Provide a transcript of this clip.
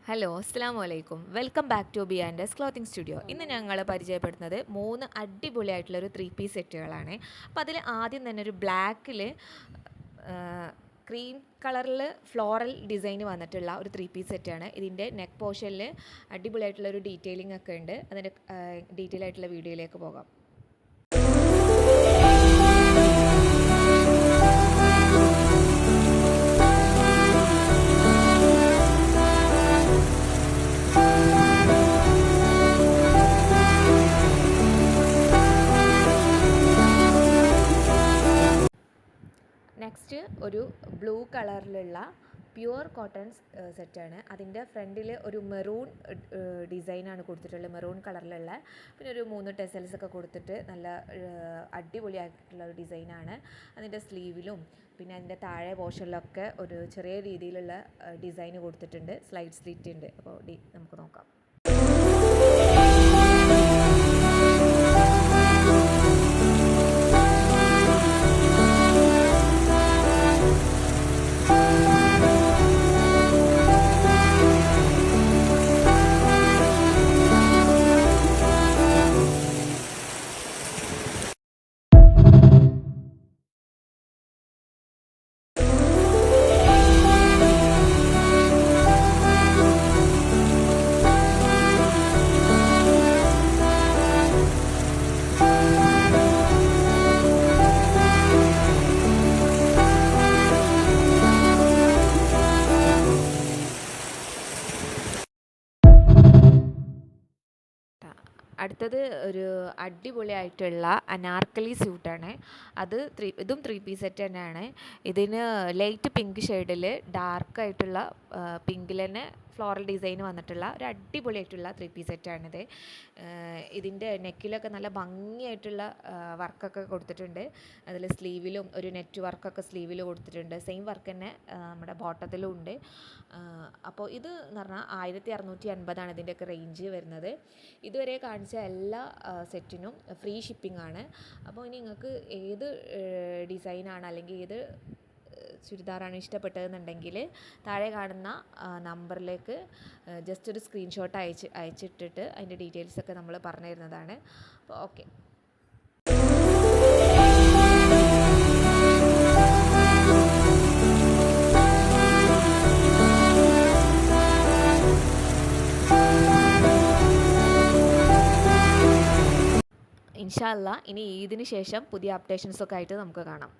Hello അസ്സാം വലൈക്കും welcome back to beyonds clothing studio. ഇന്ന് ഞങ്ങൾ പരിചയപ്പെടുത്തുന്നത് 3 അടിപൊളിയായിട്ടുള്ളൊരു 3 പീസ് സെറ്റുകളാണ്. അപ്പോൾ അതിൽ ആദ്യം തന്നെ ഒരു ബ്ലാക്കിൽ ക്രീം കളറിൽ ഫ്ലോറൽ ഡിസൈൻ വന്നിട്ടുള്ള ഒരു 3 പീസ് സെറ്റാണ്. ഇതിൻ്റെ നെക്ക് പോർഷനിൽ അടിപൊളിയായിട്ടുള്ളൊരു ഡീറ്റെയിലിംഗ് ഒക്കെ ഉണ്ട്. അതിൻ്റെ ഡീറ്റെയിൽ ആയിട്ടുള്ള വീഡിയോയിലേക്ക് പോകാം. നെക്സ്റ്റ് ഒരു ബ്ലൂ കളറിലുള്ള പ്യുവർ കോട്ടൺ സെറ്റാണ്. അതിൻ്റെ ഫ്രണ്ടിൽ ഒരു മെറൂൺ ഡിസൈനാണ് കൊടുത്തിട്ടുള്ളത്, മെറൂൺ കളറിലുള്ള. പിന്നെ ഒരു 3 ടെസൽസ് ഒക്കെ കൊടുത്തിട്ട് നല്ല അടിപൊളിയായിട്ടുള്ള ഒരു ഡിസൈനാണ്. അതിൻ്റെ സ്ലീവിലും പിന്നെ അതിൻ്റെ താഴെ പോർഷനിലൊക്കെ ഒരു ചെറിയ രീതിയിലുള്ള ഡിസൈൻ കൊടുത്തിട്ടുണ്ട്. സ്ലൈഡ് സ്ലിറ്റ് ഉണ്ട്. അപ്പോൾ നമുക്ക് നോക്കാം. അടുത്തത് ഒരു അടിപൊളിയായിട്ടുള്ള അനാർക്കലി സ്യൂട്ടാണ്. ഇതും 3 പീസ് സെറ്റ് തന്നെയാണ്. ഇതിന് ലൈറ്റ് പിങ്ക് ഷെയ്ഡിൽ ഡാർക്കായിട്ടുള്ള പിങ്കിൽ തന്നെ ഫ്ലോറൽ ഡിസൈൻ വന്നിട്ടുള്ള ഒരു അടിപൊളിയായിട്ടുള്ള 3 പീസ് സെറ്റാണിത്. ഇതിൻ്റെ നെക്കിലൊക്കെ നല്ല ഭംഗിയായിട്ടുള്ള വർക്കൊക്കെ കൊടുത്തിട്ടുണ്ട്. അതിൽ സ്ലീവിലും ഒരു നെറ്റ് വർക്കൊക്കെ സ്ലീവിൽ കൊടുത്തിട്ടുണ്ട്. സെയിം വർക്ക് തന്നെ നമ്മുടെ ബോട്ടത്തിലും ഉണ്ട്. അപ്പോൾ ഇത് എന്ന് പറഞ്ഞാൽ 1650 ഇതിൻ്റെയൊക്കെ റേഞ്ച് വരുന്നത്. ഇതുവരെ കാണിച്ച എല്ലാ സെറ്റിനും ഫ്രീ ഷിപ്പിംഗ് ആണ്. അപ്പോൾ ഇനി നിങ്ങൾക്ക് ഏത് ഡിസൈനാണ് അല്ലെങ്കിൽ ഏത് ചുരിദാറാണ് ഇഷ്ടപ്പെട്ടതെന്നുണ്ടെങ്കിൽ താഴെ കാണുന്ന നമ്പറിലേക്ക് ജസ്റ്റ് ഒരു സ്ക്രീൻഷോട്ട് അയച്ചിട്ടിട്ട് അതിൻ്റെ ഡീറ്റെയിൽസൊക്കെ നമ്മൾ പറഞ്ഞു തരുന്നതാണ്. അപ്പോൾ ഓക്കെ. ഇൻഷാ അല്ലാ ഇനി ഈദിന് ശേഷം പുതിയ അപ്ഡേഷൻസൊക്കെ ആയിട്ട് നമുക്ക് കാണാം.